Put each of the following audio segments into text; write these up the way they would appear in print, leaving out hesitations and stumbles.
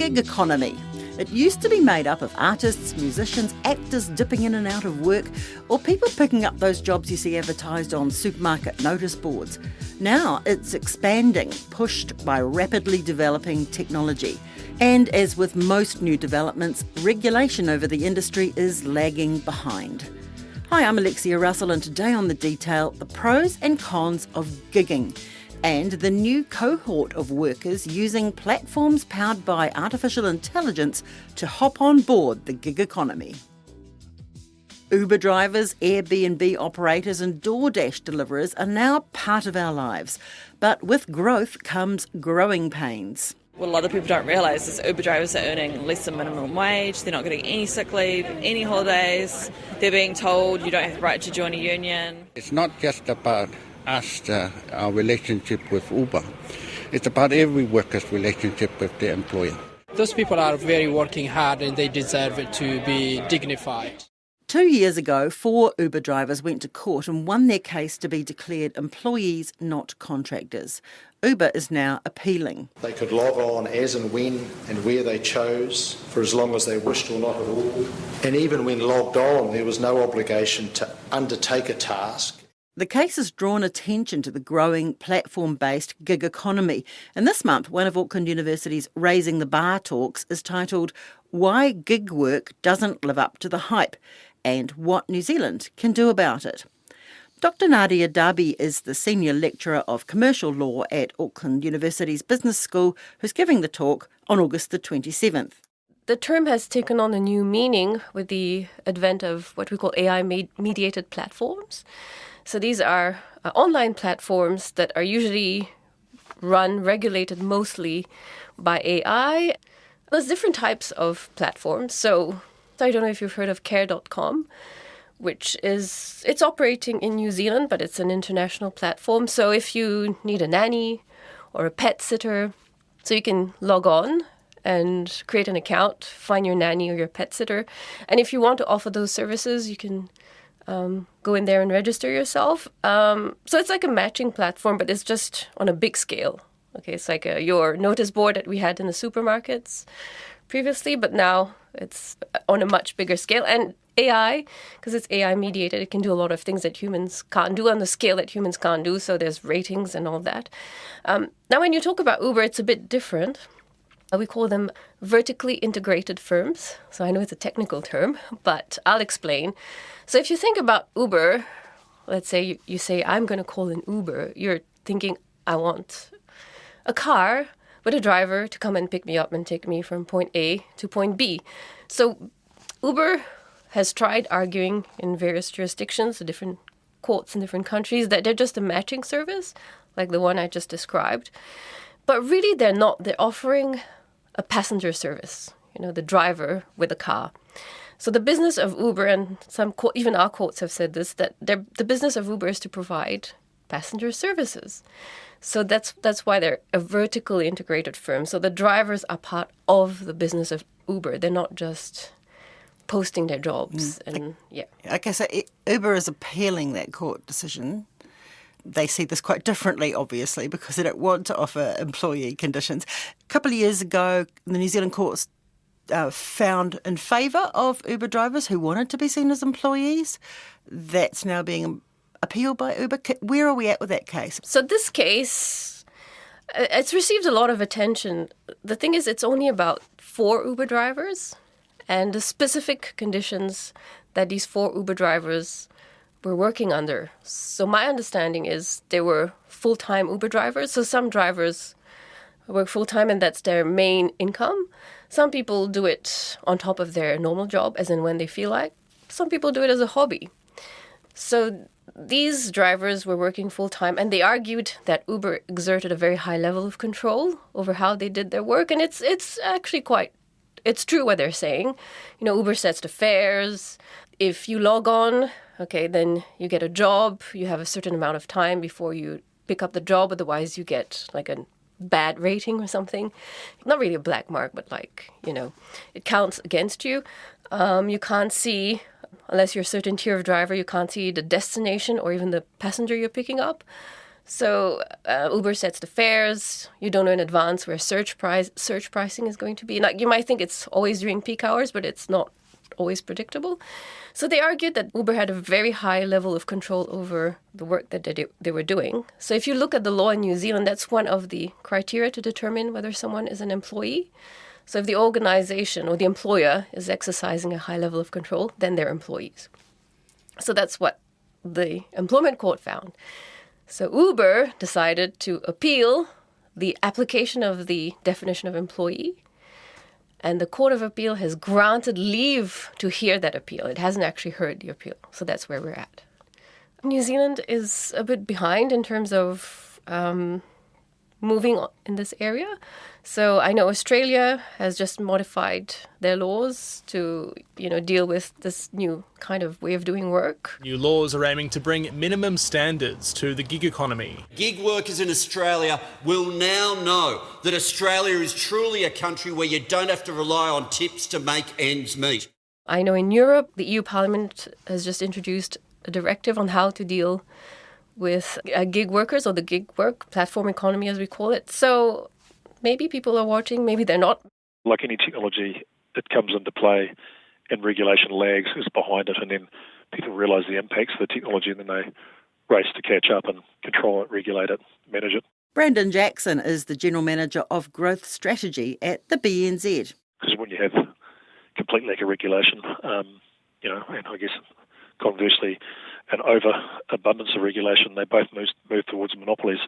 gig economy. It used to be made up of artists, musicians, actors dipping in and out of work, or people picking up those jobs you see advertised on supermarket notice boards. Now it's expanding, pushed by rapidly developing technology. And as with most new developments, regulation over the industry is lagging behind. Hi, I'm Alexia Russell, and today on The Detail, the pros and cons of gigging and the new cohort of workers using platforms powered by artificial intelligence to hop on board the gig economy. Uber drivers, Airbnb operators and DoorDash deliverers are now part of our lives. But with growth comes growing pains. What a lot of people don't realise is Uber drivers are earning less than minimum wage, they're not getting any sick leave, any holidays, they're being told you don't have the right to join a union. It's not just about us, our relationship with Uber. It's about every worker's relationship with their employer. Those people are very working hard and they deserve it to be dignified. 2 years ago, 4 Uber drivers went to court and won their case to be declared employees, not contractors. Uber is now appealing. They could log on as and when and where they chose, for as long as they wished or not at all. And even when logged on, there was no obligation to undertake a task. The case has drawn attention to the growing platform-based gig economy. And this month, one of Auckland University's Raising the Bar talks is titled Why Gig Work Doesn't Live Up to the Hype and What New Zealand Can Do About It. Dr Nadia Darby is the Senior Lecturer of Commercial Law at Auckland University's Business School, who's giving the talk on August the 27th. The term has taken on a new meaning with the advent of what we call AI-mediated platforms. So these are online platforms that are usually regulated mostly by AI. There's different types of platforms. So I don't know if you've heard of Care.com, it's operating in New Zealand, but it's an international platform. So if you need a nanny or a pet sitter, so you can log on and create an account, find your nanny or your pet sitter. And if you want to offer those services, you can go in there and register yourself. So it's like a matching platform, but it's just on a big scale. Okay, it's like your notice board that we had in the supermarkets previously, but now it's on a much bigger scale. And AI, because it's AI mediated, it can do a lot of things that humans can't do on the scale that humans can't do. So there's ratings and all that. Now, when you talk about Uber, it's a bit different. We call them vertically integrated firms. So I know it's a technical term, but I'll explain. So if you think about Uber, let's say you say, I'm going to call an Uber. You're thinking, I want a car with a driver to come and pick me up and take me from point A to point B. So Uber has tried arguing in various jurisdictions, different courts in different countries, that they're just a matching service, like the one I just described. But really they're not. They're offering a passenger service, the driver with a car. So the business of Uber, and even our courts have said this, that the business of Uber is to provide passenger services. So that's why they're a vertically integrated firm. So the drivers are part of the business of Uber. They're not just posting their jobs. Okay, so Uber is appealing that court decision. They see this quite differently, obviously, because they don't want to offer employee conditions. A couple of years ago, the New Zealand courts found in favour of Uber drivers who wanted to be seen as employees. That's now being appealed by Uber. Where are we at with that case? So this case, it's received a lot of attention. The thing is, it's only about 4 Uber drivers, and the specific conditions that these 4 Uber drivers were working under. So my understanding is they were full-time Uber drivers. So some drivers work full-time and that's their main income. Some people do it on top of their normal job, as in when they feel like. Some people do it as a hobby. So these drivers were working full-time, and they argued that Uber exerted a very high level of control over how they did their work. And it's actually it's true what they're saying. Uber sets the fares. If you log on, then you get a job. You have a certain amount of time before you pick up the job. Otherwise, you get like a bad rating or something. Not really a black mark, but it counts against you. You can't see, unless you're a certain tier of driver, you can't see the destination or even the passenger you're picking up. So Uber sets the fares. You don't know in advance where search pricing is going to be. Like, you might think it's always during peak hours, but it's not always predictable. So they argued that Uber had a very high level of control over the work that they were doing. So if you look at the law in New Zealand, that's one of the criteria to determine whether someone is an employee. So if the organization or the employer is exercising a high level of control, then they're employees. So that's what the employment court found. So Uber decided to appeal the application of the definition of employee, and the Court of Appeal has granted leave to hear that appeal. It hasn't actually heard the appeal, so that's where we're at. New Zealand is a bit behind in terms of moving in this area. So I know Australia has just modified their laws to, deal with this new kind of way of doing work. New laws are aiming to bring minimum standards to the gig economy. Gig workers in Australia will now know that Australia is truly a country where you don't have to rely on tips to make ends meet. I know in Europe, the EU Parliament has just introduced a directive on how to deal with gig workers, or the gig work platform economy as we call it. So maybe people are watching, maybe they're not. Like any technology, it comes into play and regulation lags is behind it, and then people realise the impacts of the technology and then they race to catch up and control it, regulate it, manage it. Brandon Jackson is the General Manager of Growth Strategy at the BNZ. Because when you have complete lack of regulation, and I guess conversely, an overabundance of regulation, they both move towards monopolies,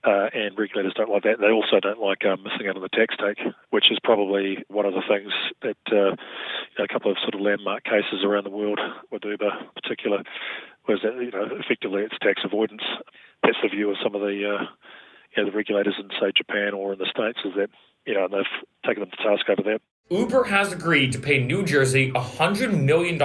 and regulators don't like that. They also don't like missing out on the tax take, which is probably one of the things that a couple of sort of landmark cases around the world with Uber in particular was that effectively it's tax avoidance. That's the view of some of the the regulators in, say, Japan or in the States, is that they've taken them to task over that. Uber has agreed to pay New Jersey $100 million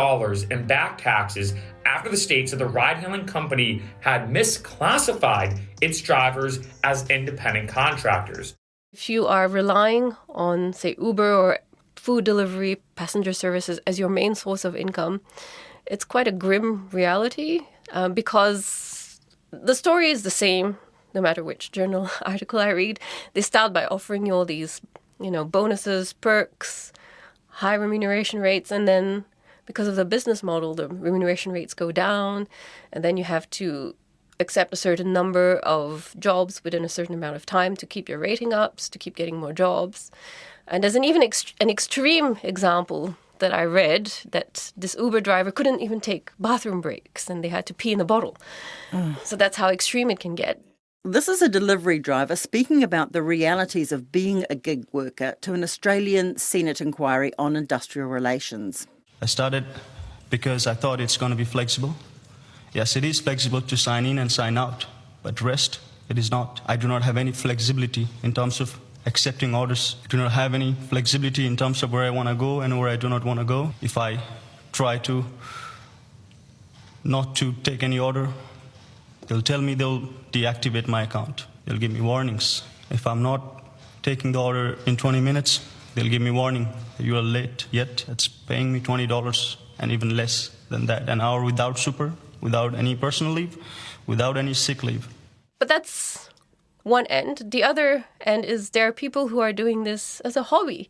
in back taxes after the state said the ride-hailing company had misclassified its drivers as independent contractors. If you are relying on, say, Uber or food delivery, passenger services as your main source of income, it's quite a grim reality because the story is the same no matter which journal article I read. They start by offering you all these bonuses, perks, high remuneration rates, and then because of the business model, the remuneration rates go down, and then you have to accept a certain number of jobs within a certain amount of time to keep your rating ups, to keep getting more jobs. And there's an extreme example that I read that this Uber driver couldn't even take bathroom breaks, and they had to pee in a bottle. So that's how extreme it can get. This is a delivery driver speaking about the realities of being a gig worker to an Australian Senate inquiry on industrial relations. I started because I thought it's going to be flexible. Yes, it is flexible to sign in and sign out, but rest, it is not. I do not have any flexibility in terms of accepting orders. I do not have any flexibility in terms of where I want to go and where I do not want to go. If I try to not to take any order, they'll tell me they'll deactivate my account. They'll give me warnings. If I'm not taking the order in 20 minutes, they'll give me warning that you are late, yet it's paying me $20 and even less than that. An hour without super, without any personal leave, without any sick leave. But that's one end. The other end is there are people who are doing this as a hobby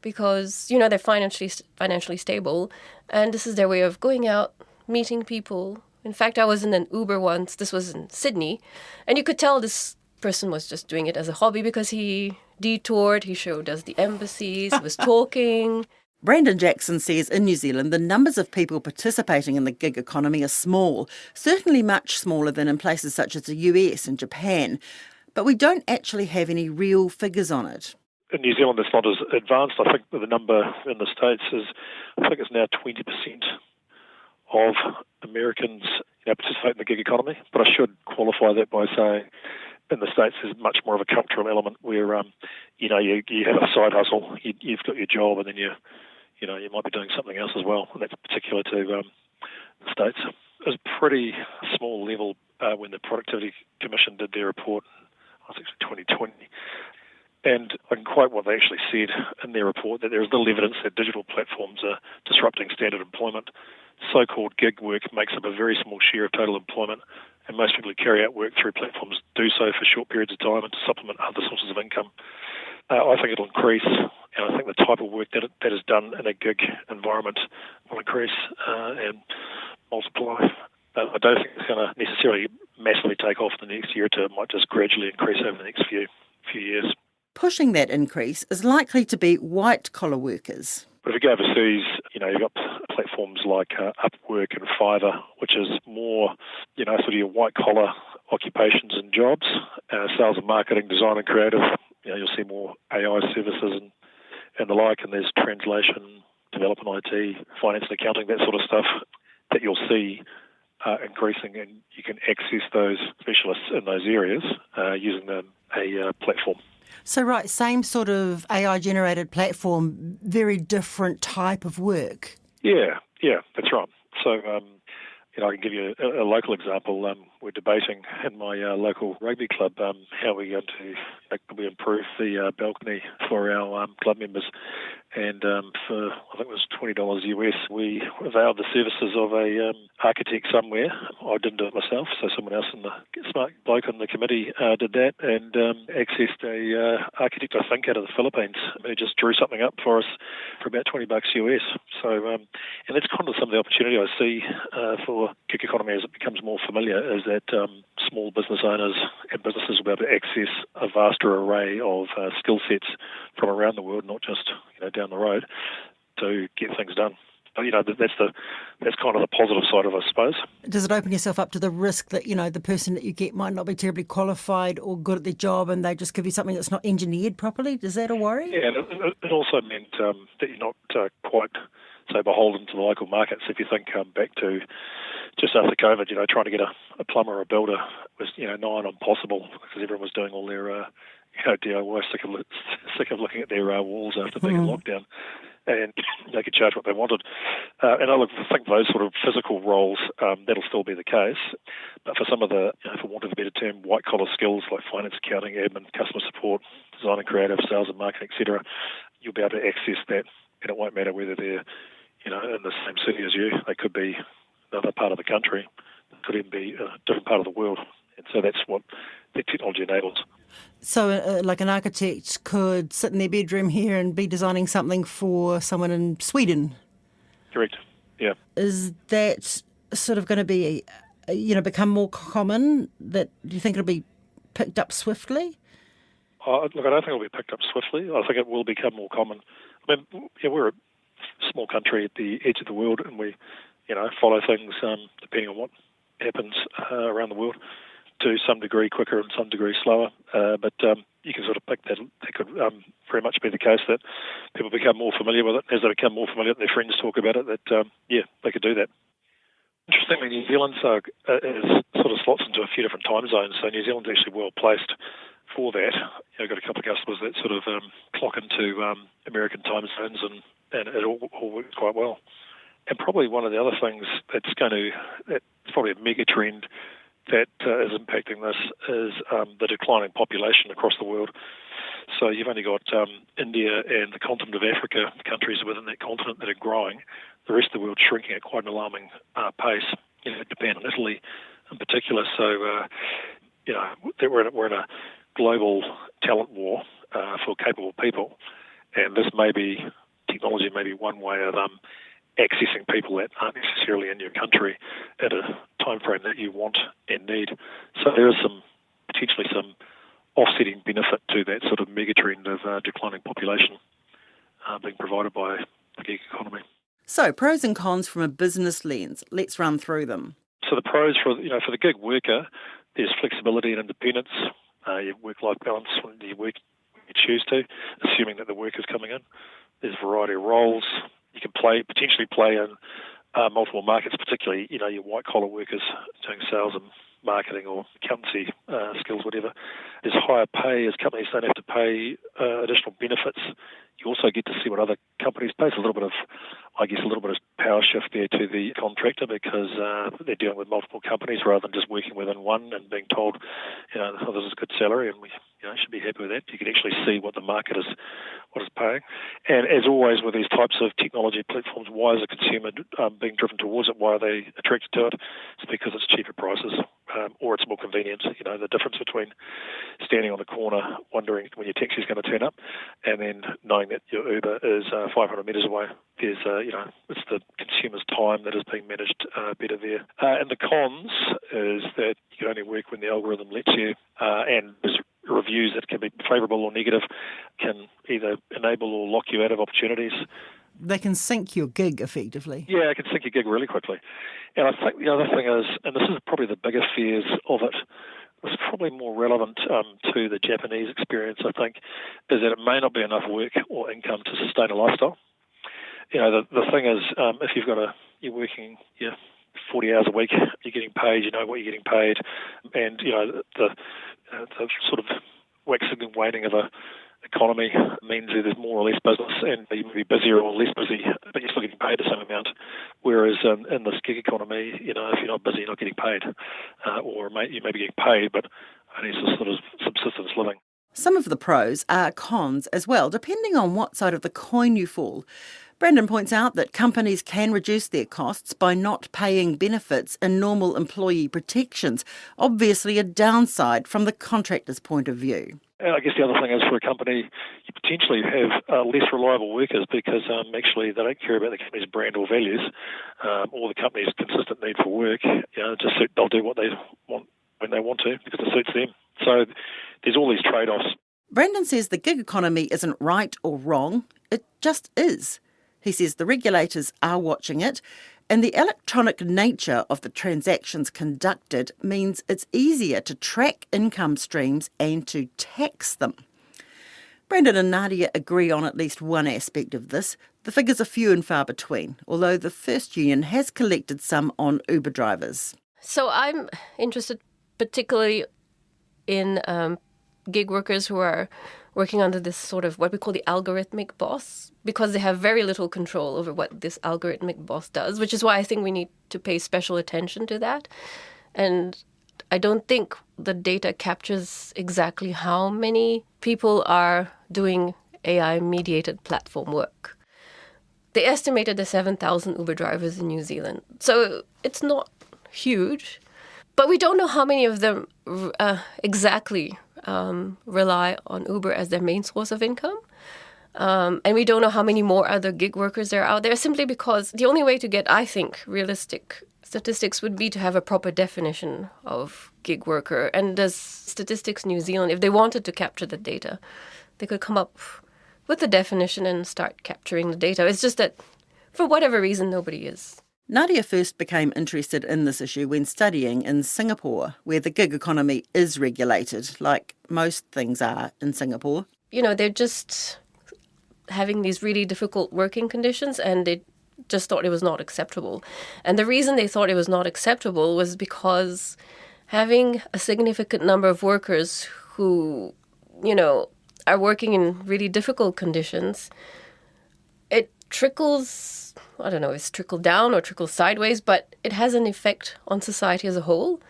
because, they're financially stable, and this is their way of going out, meeting people. In fact, I was in an Uber once, this was in Sydney, and you could tell this person was just doing it as a hobby because he detoured, he showed us the embassies, he was talking. Brandon Jackson says in New Zealand the numbers of people participating in the gig economy are small, certainly much smaller than in places such as the US and Japan, but we don't actually have any real figures on it. In New Zealand, it's not as advanced. I think the number in the States is, it's now 20% of Americans participate in the gig economy, but I should qualify that by saying in the States there's much more of a cultural element where you have a side hustle, you've got your job, and then you might be doing something else as well, and that's particular to the States. It was pretty small level when the Productivity Commission did their report, I think it was 2020. And I can quote what they actually said in their report, that there is little evidence that digital platforms are disrupting standard employment. So-called gig work makes up a very small share of total employment and most people who carry out work through platforms do so for short periods of time and to supplement other sources of income. I think it'll increase, and I think the type of work that is done in a gig environment will increase and multiply. I don't think it's going to necessarily massively take off in the next year or two. It might just gradually increase over the next few years. Pushing that increase is likely to be white-collar workers. But if you go overseas, you've got platforms like Upwork and Fiverr, which is more, sort of your white-collar occupations and jobs, sales and marketing, design and creative. You'll see more AI services and the like, and there's translation, development IT, finance and accounting, that sort of stuff that you'll see increasing, and you can access those specialists in those areas using a platform. So, right, same sort of AI-generated platform, very different type of work. Yeah, that's right. So, I can give you a local example. We're debating in my local rugby club how we're going to improve the balcony for our club members. And for, I think it was $20 US, we availed the services of a architect somewhere. I didn't do it myself, so someone else, the smart bloke on the committee did that, and accessed a architect, I think, out of the Philippines, who just drew something up for us for about $20 US. So, and that's kind of some of the opportunity I see for gig economy as it becomes more familiar, is that small business owners and businesses will be able to access a vaster array of skill sets from around the world, not just down the road, to get things done. That's kind of the positive side of it, I suppose. Does it open yourself up to the risk that, the person that you get might not be terribly qualified or good at their job, and they just give you something that's not engineered properly? Is that a worry? Yeah, and it also meant that you're not quite so beholden to the local markets. If you think back to just after COVID, trying to get a plumber or a builder was, nigh on impossible because everyone was doing all their DIY, sick of looking at their walls after being in lockdown, and they could charge what they wanted. And I think those sort of physical roles, that'll still be the case. But for some of the, for want of a better term, white-collar skills like finance, accounting, admin, customer support, design and creative, sales and marketing, etc., you'll be able to access that, and it won't matter whether they're, in the same city as you. They could be another part of the country. It could even be a different part of the world. And so that's what the technology enables. So like an architect could sit in their bedroom here and be designing something for someone in Sweden? Correct, yeah. Is that sort of going to be, become more common? Do you think it'll be picked up swiftly? Look, I don't think it'll be picked up swiftly. I think it will become more common. I mean, we're a small country at the edge of the world, and we, follow things depending on what happens around the world, to some degree quicker and some degree slower. But you can sort of pick that. That could very much be the case, that people become more familiar with it. As they become more familiar, their friends talk about it, that, they could do that. Interestingly, New Zealand sort of slots into a few different time zones, so New Zealand's actually well placed for that. I've got a couple of customers that sort of clock into American time zones, and it all works quite well. And probably one of the other things that's probably a mega trend that is impacting this is the declining population across the world. So you've only got India and the continent of Africa, countries within that continent that are growing. The rest of the world shrinking at quite an alarming pace. Japan and Italy in particular. So we're in a global talent war for capable people, and technology may be one way of accessing people that aren't necessarily in your country at a time frame that you want and need. So there is potentially some offsetting benefit to that sort of megatrend of declining population being provided by the gig economy. So pros and cons from a business lens. Let's run through them. So the pros for the gig worker, there's flexibility and independence. You have work-life balance when you work when you choose to, assuming that the work is coming in. There's a variety of roles. You can potentially play in multiple markets, particularly, your white-collar workers doing sales and marketing or accountancy skills, whatever. There's higher pay, as companies don't have to pay additional benefits. You also get to see what other companies pay. It's a little bit of power shift there to the contractor, because they're dealing with multiple companies rather than just working within one and being told, this is a good salary and we should be happy with that. You can actually see what the market is paying. And as always with these types of technology platforms, why is a consumer being driven towards it? Why are they attracted to it? It's because it's cheaper prices. convenient. The difference between standing on the corner wondering when your taxi's going to turn up and then knowing that your Uber is 500 metres away. There's, it's the consumer's time that is being managed better there. And the cons is that you can only work when the algorithm lets you, and there's reviews that can be favourable or negative, can either enable or lock you out of opportunities. They can sink your gig effectively. Yeah, it can sink your gig really quickly. And I think the other thing is, and this is probably the bigger fears of it, it's probably more relevant to the Japanese experience, I think, is that it may not be enough work or income to sustain a lifestyle. The thing is, if you're working 40 hours a week, you're getting paid, you know what you're getting paid, and the sort of waxing and waning of a economy means that there's more or less business, and you may be busier or less busy, but you're still getting paid the same amount. Whereas in this gig economy, if you're not busy, you're not getting paid, or you may be getting paid, but only sort of subsistence living. Some of the pros are cons as well, depending on what side of the coin you fall. Brendan points out that companies can reduce their costs by not paying benefits and normal employee protections, obviously a downside from the contractor's point of view. And I guess the other thing is, for a company, you potentially have less reliable workers because actually they don't care about the company's brand or values, or the company's consistent need for work. They'll do what they want when they want to because it suits them. So there's all these trade-offs. Brendan says the gig economy isn't right or wrong, it just is. He says the regulators are watching it, and the electronic nature of the transactions conducted means it's easier to track income streams and to tax them. Brendan and Nadia agree on at least one aspect of this. The figures are few and far between, although the First Union has collected some on Uber drivers. So I'm interested particularly in gig workers who are working under this sort of what we call the algorithmic boss, because they have very little control over what this algorithmic boss does, which is why I think we need to pay special attention to that. And I don't think the data captures exactly how many people are doing AI-mediated platform work. They estimated there's 7,000 Uber drivers in New Zealand. So it's not huge, but we don't know how many of them exactly rely on Uber as their main source of income. And we don't know how many more other gig workers there are out there, simply because the only way to get, I think, realistic statistics would be to have a proper definition of gig worker. And does Statistics New Zealand, if they wanted to capture the data, they could come up with the definition and start capturing the data. It's just that for whatever reason, nobody is. Nadia first became interested in this issue when studying in Singapore, where the gig economy is regulated, like most things are in Singapore. They're just having these really difficult working conditions, and they just thought it was not acceptable. And the reason they thought it was not acceptable was because having a significant number of workers who, are working in really difficult conditions, it trickles, I don't know if it's trickle down or trickle sideways, but it has an effect on society as a whole.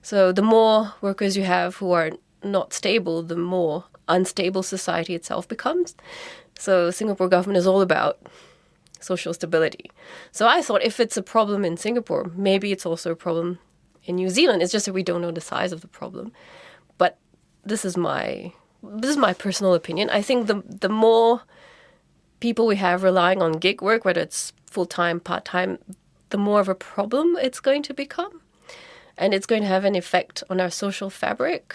So the more workers you have who are not stable, the more unstable society itself becomes. So Singapore government is all about social stability. So I thought if it's a problem in Singapore, maybe it's also a problem in New Zealand. It's just that we don't know the size of the problem. But this is my personal opinion. I think the more people we have relying on gig work, whether it's full-time, part-time, the more of a problem it's going to become. And it's going to have an effect on our social fabric.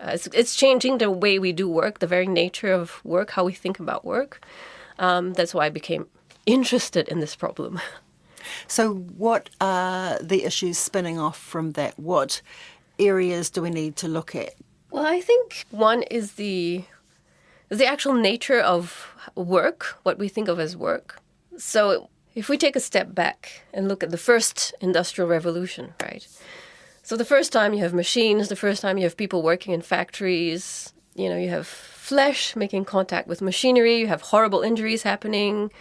It's changing the way we do work, the very nature of work, how we think about work. That's why I became interested in this problem. So what are the issues spinning off from that? What areas do we need to look at? Well, I think one is the actual nature of work, what we think of as work. So if we take a step back and look at the first industrial revolution, right? So the first time you have machines, the first time you have people working in factories, you have flesh making contact with machinery, you have horrible injuries happening,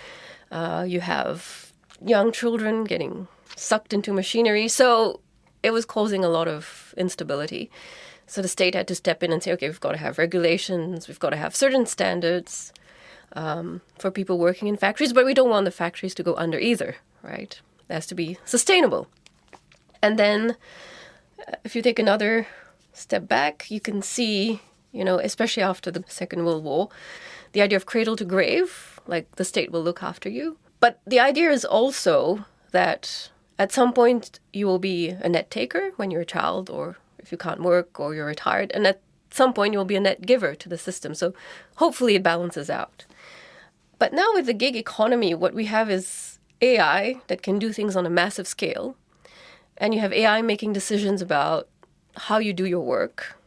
you have young children getting sucked into machinery. So it was causing a lot of instability. So the state had to step in and say, okay, we've got to have regulations, we've got to have certain standards for people working in factories, but we don't want the factories to go under either, right? It has to be sustainable. And then if you take another step back, you can see, especially after the Second World War, the idea of cradle to grave, like the state will look after you. But the idea is also that at some point you will be a net taker when you're a child, or if you can't work or you're retired. And at some point you'll be a net giver to the system. So hopefully it balances out. But now with the gig economy, what we have is AI that can do things on a massive scale. And you have AI making decisions about how you do your work,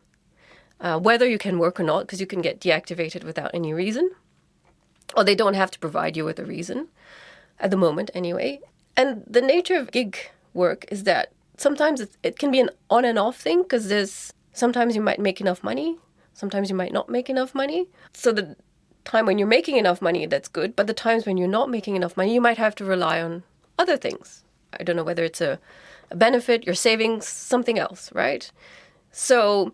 whether you can work or not, because you can get deactivated without any reason. Or they don't have to provide you with a reason, at the moment anyway. And the nature of gig work is that sometimes it can be an on and off thing, because sometimes you might make enough money, sometimes you might not make enough money. So the time when you're making enough money, that's good. But the times when you're not making enough money, you might have to rely on other things. I don't know whether it's a benefit, your savings, something else, right? So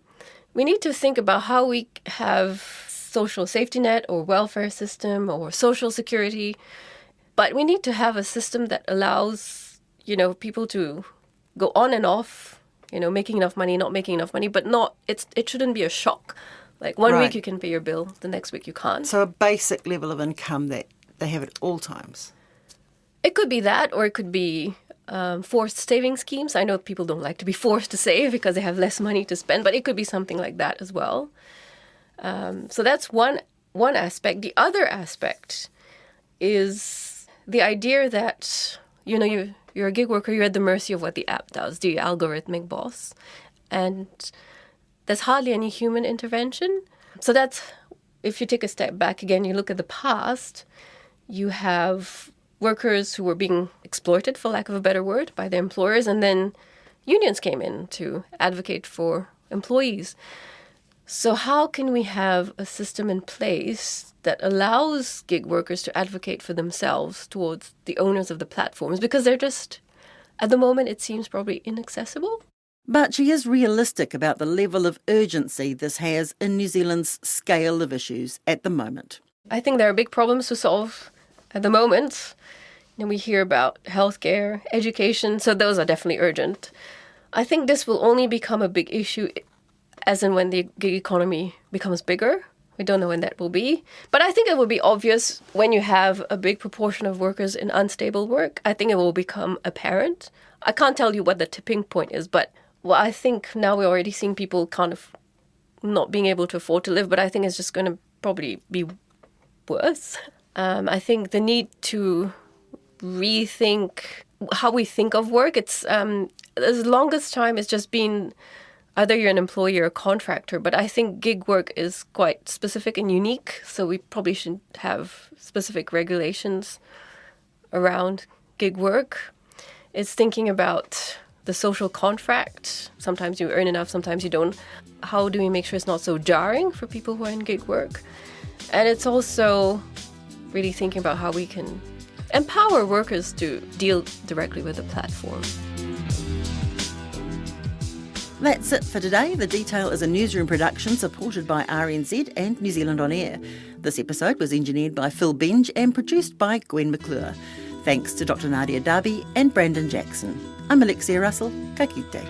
we need to think about how we have social safety net or welfare system or social security. But we need to have a system that allows, people to go on and off, making enough money, not making enough money, but it shouldn't be a shock. Like one week you can pay your bill, the next week you can't. So a basic level of income that they have at all times. It could be that, or it could be forced saving schemes. I know people don't like to be forced to save because they have less money to spend, but it could be something like that as well. So that's one aspect. The other aspect is the idea that, you're a gig worker, you're at the mercy of what the app does, the algorithmic boss. And there's hardly any human intervention. So that's, if you take a step back again, you look at the past, you have workers who were being exploited, for lack of a better word, by their employers, and then unions came in to advocate for employees. So how can we have a system in place that allows gig workers to advocate for themselves towards the owners of the platforms? Because they're just, at the moment, it seems probably inaccessible. But she is realistic about the level of urgency this has in New Zealand's scale of issues at the moment. I think there are big problems to solve at the moment. We hear about healthcare, education, so those are definitely urgent. I think this will only become a big issue as in when the gig economy becomes bigger. We don't know when that will be. But I think it will be obvious when you have a big proportion of workers in unstable work. I think it will become apparent. I can't tell you what the tipping point is, but I think now we're already seeing people kind of not being able to afford to live, but I think it's just going to probably be worse. I think the need to rethink how we think of work. It's the longest time it's just been either you're an employee or a contractor, but I think gig work is quite specific and unique, so we probably should have specific regulations around gig work. It's thinking about the social contract. Sometimes you earn enough, sometimes you don't. How do we make sure it's not so jarring for people who are in gig work? And it's also really thinking about how we can empower workers to deal directly with the platform. That's it for today. The Detail is a newsroom production supported by RNZ and New Zealand On Air. This episode was engineered by Phil Benge and produced by Gwen McClure. Thanks to Dr. Nadia Darby and Brandon Jackson. I'm Alexia Russell. Ka kite.